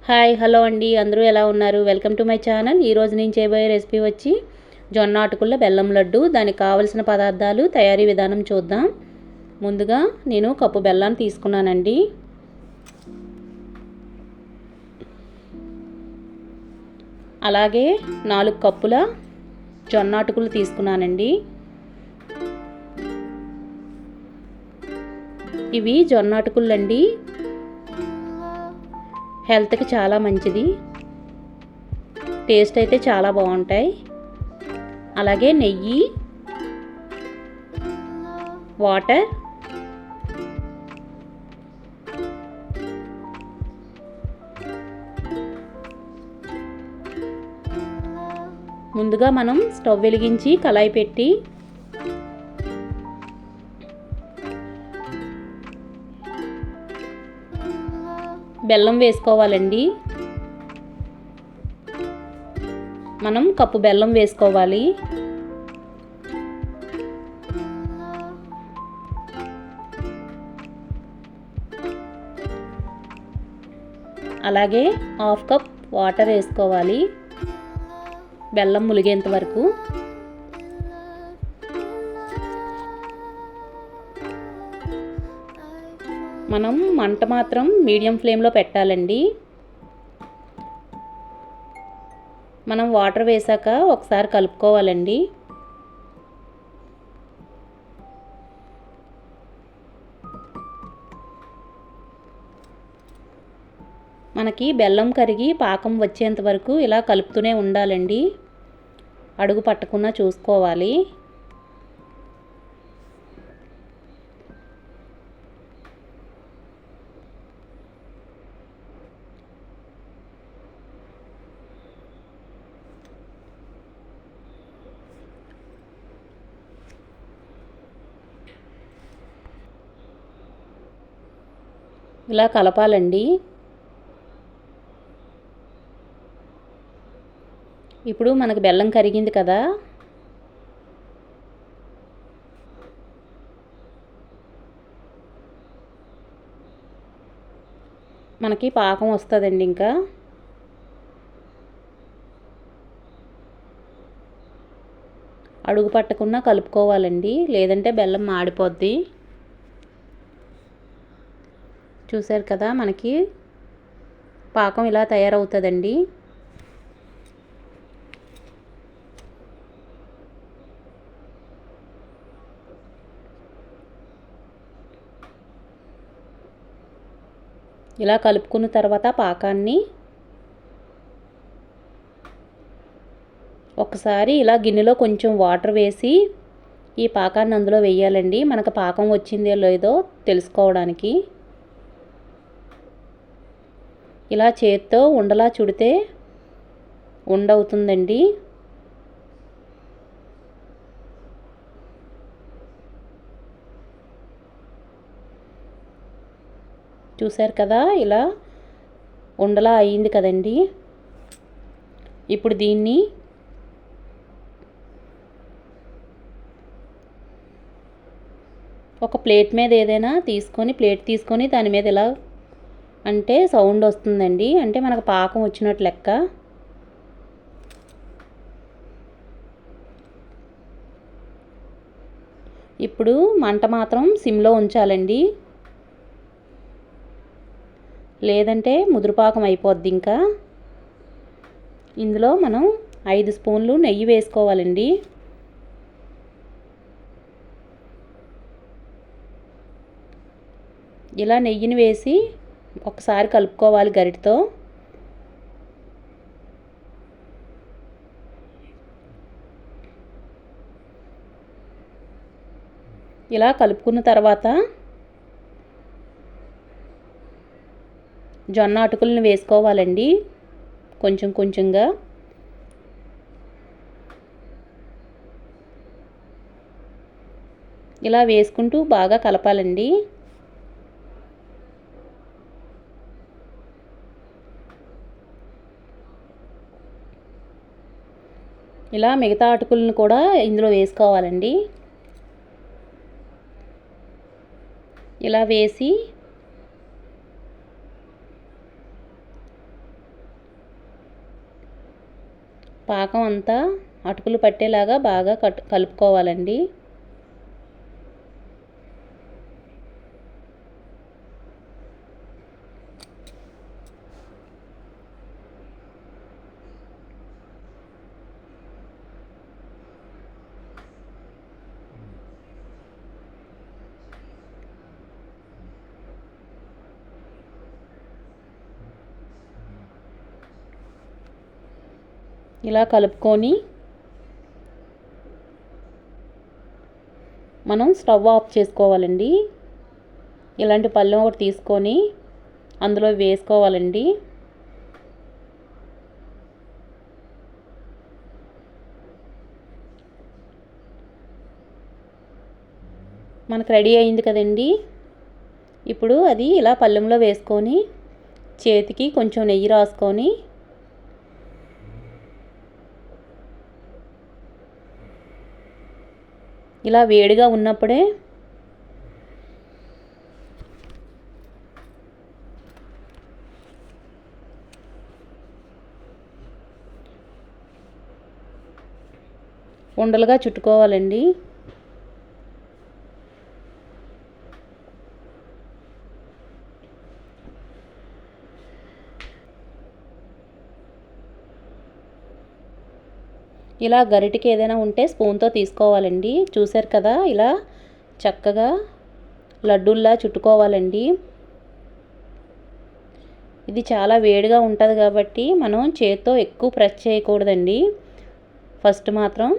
Hi hello అండి, అందరూ ఎలా ఉన్నారు? Welcome to my channel. ఈరోజు నేను చేయబోయే రెసిపీ వచ్చి జొన్న అటుకుల బెల్లం లడ్డు. దానికి కావలసిన పదార్థాలు, తయారీ విధానం చూద్దాం. ముందుగా నేను కప్పు బెల్లాన్ని తీసుకున్నానండి. అలాగే 4 కప్పుల జొన్న అటుకులు తీసుకున్నానండి. ఇవి జొన్న అటుకులు అండి. హెల్త్కి చాలా మంచిది, టేస్ట్ అయితే చాలా బాగుంటాయి. అలాగే నెయ్యి, వాటర్, ముందుగా మనం స్టవ్ వెలిగించి కళాయి పెట్టి బెల్లం వేసుకోవాలండి. మనం కప్పు బెల్లం వేసుకోవాలి. అలాగే 1/2 కప్ వాటర్ వేసుకోవాలి, బెల్లం ములిగేంత వరకు. మనం మంట మాత్రం మీడియం ఫ్లేమ్లో పెట్టాలండి. మనం వాటర్ వేసాక ఒకసారి కలుపుకోవాలండి. మనకి బెల్లం కరిగి పాకం వచ్చేంత వరకు ఇలా కలుపుతూనే ఉండాలండి. అడుగు పట్టకుండా చూసుకోవాలి. ఇలా కలపాలండి. ఇప్పుడు మనకు బెల్లం కరిగింది కదా, మనకి పాకం వస్తుందండి. ఇంకా అడుగు పట్టకుండా కలుపుకోవాలండి, లేదంటే బెల్లం మాడిపోద్ది. చూసారు కదా, మనకి పాకం ఇలా తయారవుతుందండి. ఇలా కలుపుకున్న తర్వాత పాకాన్ని ఒకసారి ఇలా గిన్నెలో కొంచెం వాటర్ వేసి ఈ పాకాన్ని అందులో వేయాలండి, మనకు పాకం వచ్చిందో లేదో తెలుసుకోవడానికి. ఇలా చేత్తో ఉండలా చుడితే ఉండవుతుందండి. చూసారు కదా, ఇలా ఉండలా అయ్యింది కదండి. ఇప్పుడు దీన్ని ఒక ప్లేట్ మీద ఏదైనా ప్లేట్ తీసుకొని దాని మీద ఇలా అంటే సౌండ్ వస్తుందండి, అంటే మనకు పాకం వచ్చినట్టు లెక్క. ఇప్పుడు మంట మాత్రం సిమ్లో ఉంచాలండి, లేదంటే ముదురుపాకం అయిపోద్ది. ఇంకా ఇందులో మనం 5 స్పూన్లు నెయ్యి వేసుకోవాలండి. ఇలా నెయ్యిని వేసి ఒకసారి కలుపుకోవాలి గరిటెతో. ఇలా కలుపుకున్న తర్వాత జొన్న అటుకులను వేసుకోవాలండి, కొంచెం కొంచెంగా. ఇలా వేసుకుంటూ బాగా కలపాలండి. ఇలా మిగతా అటుకులను కూడా ఇందులో వేసుకోవాలండి. ఇలా వేసి పాకం అంతా అటుకులు పట్టేలాగా బాగా కలుపుకోవాలండి. ఇలా కలుపుకొని మనం స్టవ్ ఆఫ్ చేసుకోవాలండి. ఇలాంటి పళ్ళెం ఒకటి తీసుకొని అందులో వేసుకోవాలండి. మనకు రెడీ అయింది కదండి. ఇప్పుడు అది ఇలా పళ్ళెంలో వేసుకొని చేతికి కొంచెం నెయ్యి రాసుకొని ఇలా వేడిగా ఉన్నప్పుడే ఉండలుగా చుట్టుకోవాలండి. ఇలా గరిటికి ఏదైనా ఉంటే స్పూన్తో తీసుకోవాలండి. చూసారు కదా, ఇలా చక్కగా లడ్డూల్లా చుట్టుకోవాలండి. ఇది చాలా వేడిగా ఉంటుంది కాబట్టి మనం చేత్తో ఎక్కువ ప్రెస్ చేయకూడదండి. ఫస్ట్ మాత్రం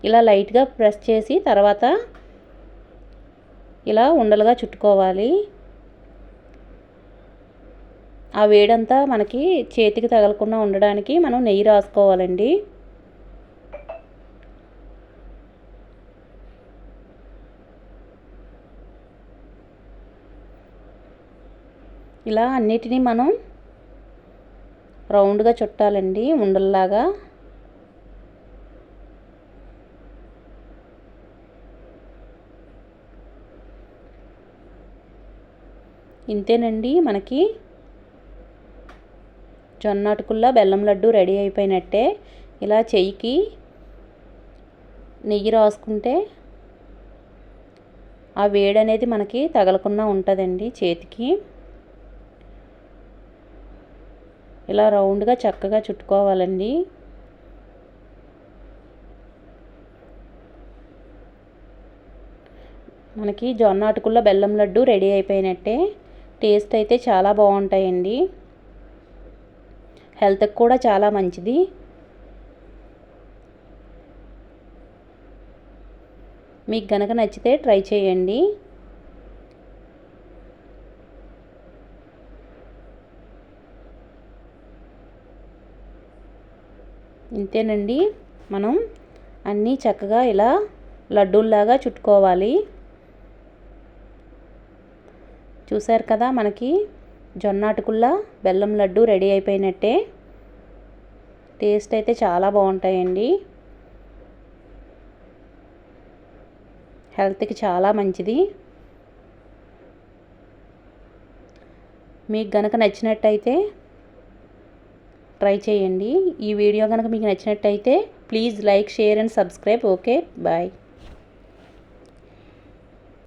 ఇలా లైట్గా ప్రెస్ చేసి తర్వాత ఇలా ఉండలుగా చుట్టుకోవాలి. ఆ వేడంతా మనకి చేతికి తగలకుండా ఉండడానికి మనం నెయ్యి రాసుకోవాలండి. ఇలా అన్నిటినీ మనం రౌండ్గా చుట్టాలండి ఉండల్లాగా. ఇంతేనండి, మనకి జొన్న అటుకుల్లో బెల్లం లడ్డు రెడీ అయిపోయినట్టే. ఇలా చెయ్యికి నెయ్యి రాసుకుంటే ఆ వేడి అనేది మనకి తగలకుండా ఉంటుందండి చేతికి. ఇలా రౌండ్గా చక్కగా చుట్టుకోవాలండి. మనకి జొన్న అటుకుల్లో బెల్లం లడ్డు రెడీ అయిపోయినట్టే. టేస్ట్ అయితే చాలా బాగుంటాయండి. హెల్త్కి కూడా చాలా మంచిది. మీకు గనక నచ్చితే ట్రై చేయండి. ఇంతేనండి, మనం అన్నీ చక్కగా ఇలా లడ్డూల్లాగా చుట్టుకోవాలి. చూసారు కదా, మనకి జొన్న అటుకుల్లో బెల్లం లడ్డు రెడీ అయిపోయినట్టే. టేస్ట్ అయితే చాలా బాగుంటాయండి. హెల్త్కి చాలా మంచిది. మీకు గనక నచ్చినట్టయితే ట్రై చేయండి. ఈ వీడియో కనుక మీకు నచ్చినట్టయితే please like, share and subscribe. Okay, bye.